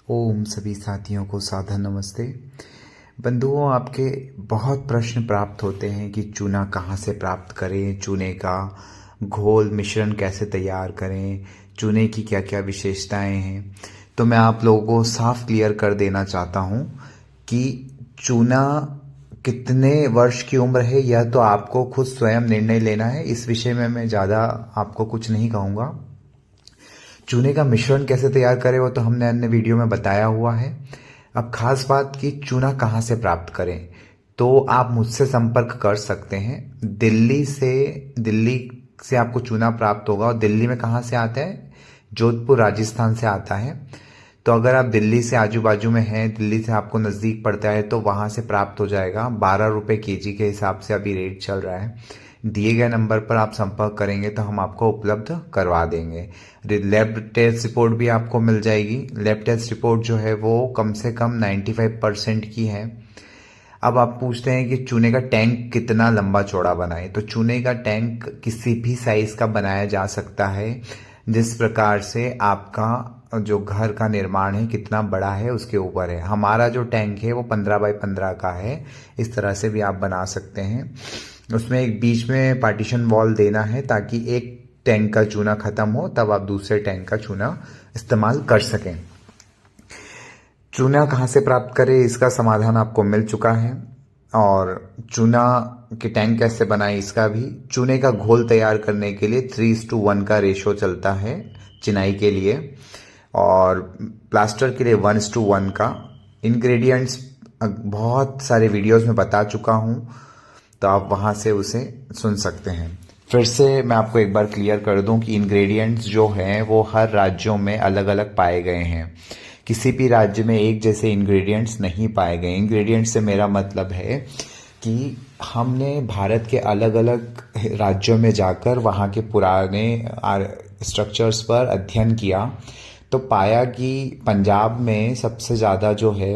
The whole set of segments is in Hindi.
ओम सभी साथियों को सादर नमस्ते। बंधुओं, आपके बहुत प्रश्न प्राप्त होते हैं कि चूना कहाँ से प्राप्त करें, चूने का घोल मिश्रण कैसे तैयार करें, चूने की क्या क्या विशेषताएं हैं। तो मैं आप लोगों को साफ क्लियर कर देना चाहता हूँ कि चूना कितने वर्ष की उम्र है यह तो आपको खुद स्वयं निर्णय लेना है। इस विषय में मैं ज़्यादा आपको कुछ नहीं कहूँगा। चूने का मिश्रण कैसे तैयार करें वो तो हमने अन्य वीडियो में बताया हुआ है। अब खास बात कि चूना कहाँ से प्राप्त करें, तो आप मुझसे संपर्क कर सकते हैं। दिल्ली से आपको चूना प्राप्त होगा। और दिल्ली में कहाँ से आता है? जोधपुर राजस्थान से आता है। तो अगर आप दिल्ली से आजू बाजू में हैं, दिल्ली से आपको नज़दीक पड़ता है, तो वहाँ से प्राप्त हो जाएगा। 12 रुपये केजी के हिसाब से अभी रेट चल रहा है। दिए गए नंबर पर आप संपर्क करेंगे तो हम आपको उपलब्ध करवा देंगे। लैब टेस्ट रिपोर्ट भी आपको मिल जाएगी। लैब टेस्ट रिपोर्ट जो है वो कम से कम 95% की है। अब आप पूछते हैं कि चूने का टैंक कितना लंबा चौड़ा बनाए। तो चूने का टैंक किसी भी साइज का बनाया जा सकता है। जिस प्रकार से आपका जो घर का निर्माण है कितना बड़ा है उसके ऊपर है। हमारा जो टैंक है वो 15x15 का है। इस तरह से भी आप बना सकते हैं। उसमें एक बीच में पार्टीशन वॉल देना है ताकि एक टैंक का चूना खत्म हो तब आप दूसरे टैंक का चूना इस्तेमाल कर सकें। चूना कहाँ से प्राप्त करें इसका समाधान आपको मिल चुका है। और चूना के टैंक कैसे बनाएं इसका भी। चूने का घोल तैयार करने के लिए 3:1 का रेशो चलता है चिनाई के लिए, और प्लास्टर के लिए 1:1 का। इंग्रेडिएंट्स बहुत सारे वीडियोस में बता चुका हूँ, तो आप वहाँ से उसे सुन सकते हैं। फिर से मैं आपको एक बार क्लियर कर दूं कि इंग्रेडिएंट्स जो हैं वो हर राज्यों में अलग अलग पाए गए हैं। किसी भी राज्य में एक जैसे इंग्रेडिएंट्स नहीं पाए गए। इंग्रेडिएंट्स से मेरा मतलब है कि हमने भारत के अलग अलग राज्यों में जाकर वहाँ के पुराने स्ट्रक्चर्स पर अध्ययन किया, तो पाया कि पंजाब में सबसे ज़्यादा जो है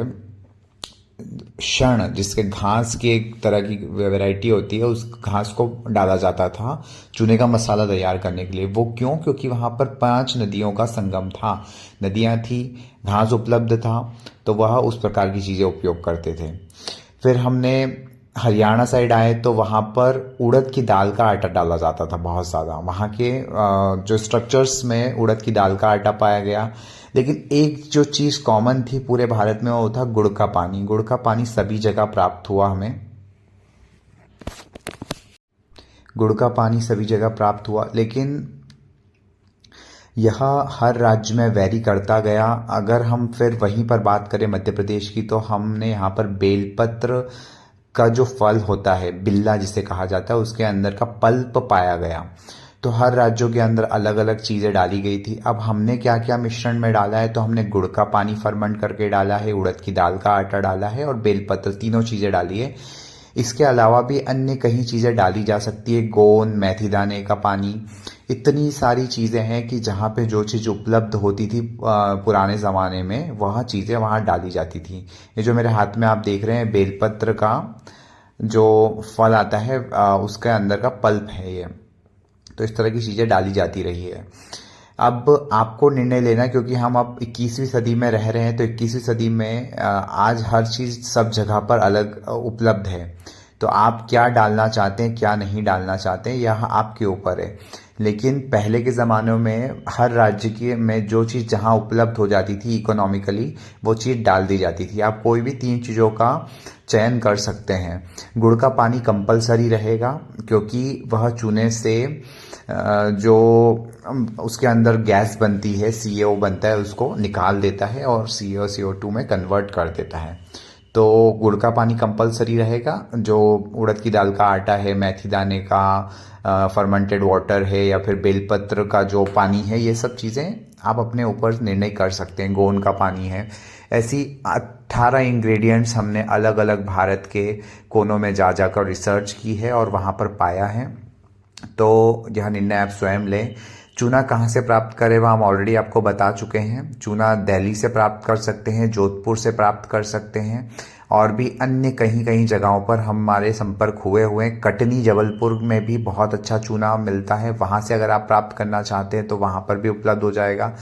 शण, जिसके घास की एक तरह की वैरायटी होती है, उस घास को डाला जाता था चूने का मसाला तैयार करने के लिए। वो क्यों? क्योंकि वहाँ पर 5 नदियों का संगम था। नदियाँ थी, घास उपलब्ध था, तो वह उस प्रकार की चीज़ें उपयोग करते थे। फिर हमने हरियाणा साइड आए तो वहाँ पर उड़द की दाल का आटा डाला जाता था बहुत ज़्यादा। वहाँ के जो स्ट्रक्चर्स में उड़द की दाल का आटा पाया गया। लेकिन एक जो चीज़ कॉमन थी पूरे भारत में वो था गुड़ का पानी। गुड़ का पानी सभी जगह प्राप्त हुआ हमें। गुड़ का पानी सभी जगह प्राप्त हुआ, लेकिन यह हर राज्य में वैरी करता गया। अगर हम फिर वहीं पर बात करें मध्य प्रदेश की, तो हमने यहाँ पर बेलपत्र का जो फल होता है, बिल्ला जिसे कहा जाता है, उसके अंदर का पल्प पाया गया। तो हर राज्यों के अंदर अलग अलग चीज़ें डाली गई थी। अब हमने क्या क्या मिश्रण में डाला है, तो हमने गुड़ का पानी फर्मेंट करके डाला है, उड़द की दाल का आटा डाला है और बेलपत्र, तीनों चीज़ें डाली है। इसके अलावा भी अन्य कई चीज़ें डाली जा सकती है, गोंद, मेथी दाने का पानी। इतनी सारी चीज़ें हैं कि जहाँ पे जो चीज़ उपलब्ध होती थी पुराने ज़माने में, वह चीज़ें वहाँ डाली जाती थी। ये जो मेरे हाथ में आप देख रहे हैं बेलपत्र का जो फल आता है, उसके अंदर का पल्प है ये। तो इस तरह की चीज़ें डाली जाती रही है। अब आपको निर्णय लेना, क्योंकि हम अब 21वीं सदी में रह रहे हैं, तो 21वीं सदी में आज हर चीज़ सब जगह पर अलग उपलब्ध है। तो आप क्या डालना चाहते हैं, क्या नहीं डालना चाहते हैं, यह आपके ऊपर है। लेकिन पहले के ज़मानों में हर राज्य के में जो चीज़ जहाँ उपलब्ध हो जाती थी इकोनॉमिकली, वो चीज़ डाल दी जाती थी। आप कोई भी 3 चीज़ों का चयन कर सकते हैं। गुड़ का पानी कंपलसरी रहेगा, क्योंकि वह चूने से जो उसके अंदर गैस बनती है, CO बनता है, उसको निकाल देता है और CO2 में कन्वर्ट कर देता है। तो गुड़ का पानी कंपलसरी रहेगा। जो उड़द की दाल का आटा है, मेथी दाने का फर्मेंटेड वाटर है, या फिर बेलपत्र का जो पानी है, ये सब चीज़ें आप अपने ऊपर निर्णय कर सकते हैं। गोंद का पानी है। ऐसी 18 इंग्रेडिएंट्स हमने अलग अलग भारत के कोनों में जा जाकर रिसर्च की है और वहाँ पर पाया है। तो यह निर्णय आप स्वयं लें। चूना कहाँ से प्राप्त करें वह हम ऑलरेडी आपको बता चुके हैं। चूना दिल्ली से प्राप्त कर सकते हैं, जोधपुर से प्राप्त कर सकते हैं, और भी अन्य कहीं कहीं जगहों पर हमारे संपर्क हुए हैं। कटनी, जबलपुर में भी बहुत अच्छा चूना मिलता है, वहाँ से अगर आप प्राप्त करना चाहते हैं तो वहाँ पर भी उपलब्ध हो जाएगा।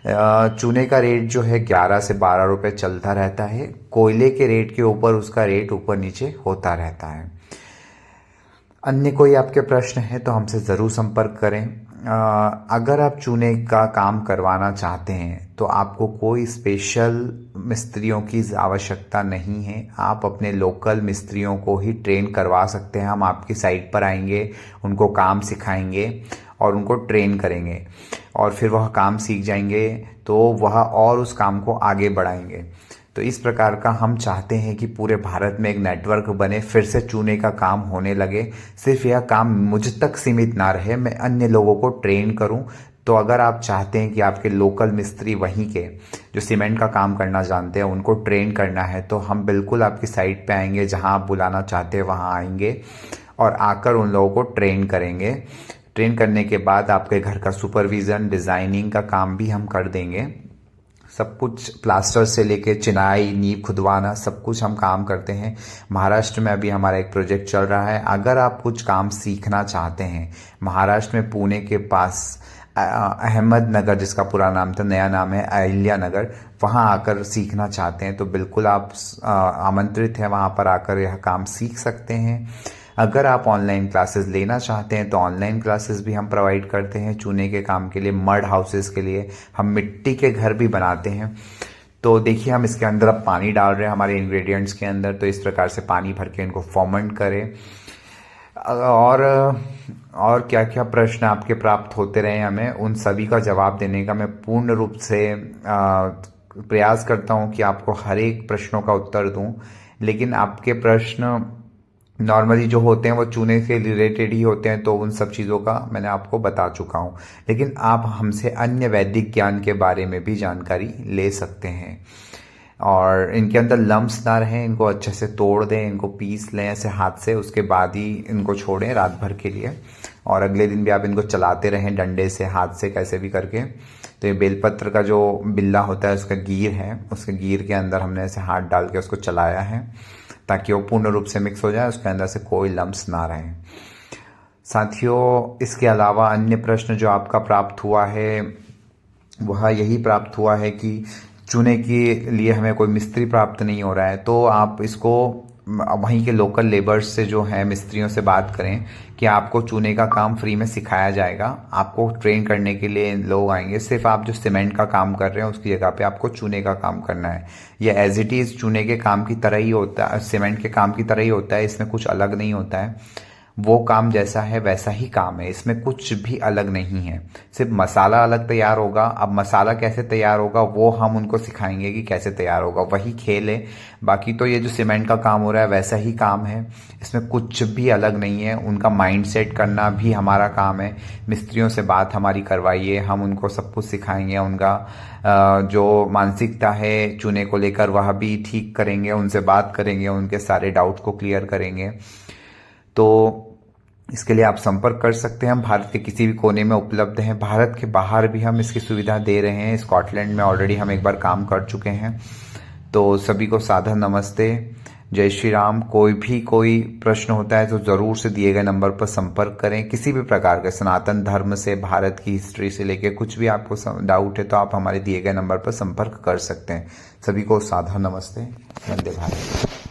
चूने का रेट जो है 11 से 12 रुपए चलता रहता है। कोयले के रेट के ऊपर उसका रेट ऊपर नीचे होता रहता है। अन्य कोई आपके प्रश्न है तो हमसे ज़रूर संपर्क करें। अगर आप चूने का काम करवाना चाहते हैं तो आपको कोई स्पेशल मिस्त्रियों की आवश्यकता नहीं है। आप अपने लोकल मिस्त्रियों को ही ट्रेन करवा सकते हैं। हम आपकी साइट पर आएंगे, उनको काम सिखाएंगे और उनको ट्रेन करेंगे और फिर वह काम सीख जाएंगे तो वह और उस काम को आगे बढ़ाएंगे। तो इस प्रकार का हम चाहते हैं कि पूरे भारत में एक नेटवर्क बने, फिर से चूने का काम होने लगे। सिर्फ यह काम मुझ तक सीमित ना रहे, मैं अन्य लोगों को ट्रेन करूं। तो अगर आप चाहते हैं कि आपके लोकल मिस्त्री वहीं के जो सीमेंट का काम करना जानते हैं उनको ट्रेन करना है तो हम बिल्कुल आपकी साइट पे आएंगे, जहां आप बुलाना चाहते हैं वहां आएंगे और आकर उन लोगों को ट्रेन करेंगे। ट्रेन करने के बाद आपके घर का सुपरविज़न, डिज़ाइनिंग का काम भी हम कर देंगे। सब कुछ प्लास्टर से लेके चिनाई, नींव खुदवाना, सब कुछ हम काम करते हैं। महाराष्ट्र में अभी हमारा एक प्रोजेक्ट चल रहा है। अगर आप कुछ काम सीखना चाहते हैं, महाराष्ट्र में पुणे के पास अहमदनगर, जिसका पूरा नाम था, नया नाम है अहिल्या नगर, वहाँ आकर सीखना चाहते हैं तो बिल्कुल आप आमंत्रित हैं। वहाँ पर आकर यह काम सीख सकते हैं। अगर आप ऑनलाइन क्लासेस लेना चाहते हैं तो ऑनलाइन क्लासेस भी हम प्रोवाइड करते हैं चूने के काम के लिए। मड हाउसेस के लिए हम मिट्टी के घर भी बनाते हैं। तो देखिए, हम इसके अंदर अब पानी डाल रहे हैं हमारे इंग्रेडिएंट्स के अंदर, तो इस प्रकार से पानी भर के इनको फर्मेंट करें। और क्या क्या प्रश्न आपके प्राप्त होते रहे हमें, उन सभी का जवाब देने का मैं पूर्ण रूप से प्रयास करता हूं कि आपको हर एक प्रश्नों का उत्तर दूं। लेकिन आपके प्रश्न नॉर्मली जो होते हैं वो चूने से रिलेटेड ही होते हैं, तो उन सब चीज़ों का मैंने आपको बता चुका हूँ। लेकिन आप हमसे अन्य वैदिक ज्ञान के बारे में भी जानकारी ले सकते हैं। और इनके अंदर लम्स ना रहें, इनको अच्छे से तोड़ दें, इनको पीस लें ऐसे हाथ से, उसके बाद ही इनको छोड़ें रात भर के लिए। और अगले दिन भी आप इनको चलाते रहें डंडे से, हाथ से, कैसे भी करके। तो ये बेलपत्र का जो बिल्ला होता है उसका गिर है, उसके गिर के अंदर हमने ऐसे हाथ डाल के उसको चलाया है ताकि वो पूर्ण रूप से मिक्स हो जाए, उसके अंदर से कोई लम्स ना रहें। साथियों, इसके अलावा अन्य प्रश्न जो आपका प्राप्त हुआ है वह यही प्राप्त हुआ है कि चूने के लिए हमें कोई मिस्त्री प्राप्त नहीं हो रहा है, तो आप इसको वहीं के लोकल लेबर्स से जो है मिस्त्रियों से बात करें कि आपको चूने का काम फ्री में सिखाया जाएगा। आपको ट्रेन करने के लिए लोग आएंगे। सिर्फ आप जो सीमेंट का काम कर रहे हैं उसकी जगह पे आपको चूने का काम करना है। ये एज इट इज़ चूने के काम की तरह ही होता है, सीमेंट के काम की तरह ही होता है। इसमें कुछ अलग नहीं होता है। वो काम जैसा है वैसा ही काम है, इसमें कुछ भी अलग नहीं है। सिर्फ मसाला अलग तैयार होगा। अब मसाला कैसे तैयार होगा वो हम उनको सिखाएंगे कि कैसे तैयार होगा, वही खेल है। बाकी तो ये जो सीमेंट का काम हो रहा है वैसा ही काम है, इसमें कुछ भी अलग नहीं है। उनका माइंड सेट करना भी हमारा काम है। मिस्त्रियों से बात हमारी करवाइए, हम उनको सब कुछ सिखाएंगे। उनका जो मानसिकता है चूने को लेकर वह भी ठीक करेंगे, उनसे बात करेंगे, उनके सारे डाउट्स को क्लियर करेंगे। तो इसके लिए आप संपर्क कर सकते हैं। हम भारत के किसी भी कोने में उपलब्ध हैं। भारत के बाहर भी हम इसकी सुविधा दे रहे हैं। स्कॉटलैंड में ऑलरेडी हम एक बार काम कर चुके हैं। तो सभी को सादर नमस्ते, जय श्री राम। कोई प्रश्न होता है तो ज़रूर से दिए गए नंबर पर संपर्क करें। किसी भी प्रकार के सनातन धर्म से, भारत की हिस्ट्री से लेके कुछ भी आपको डाउट है तो आप हमारे दिए गए नंबर पर संपर्क कर सकते हैं। सभी को सादर नमस्ते। वंदे भारत।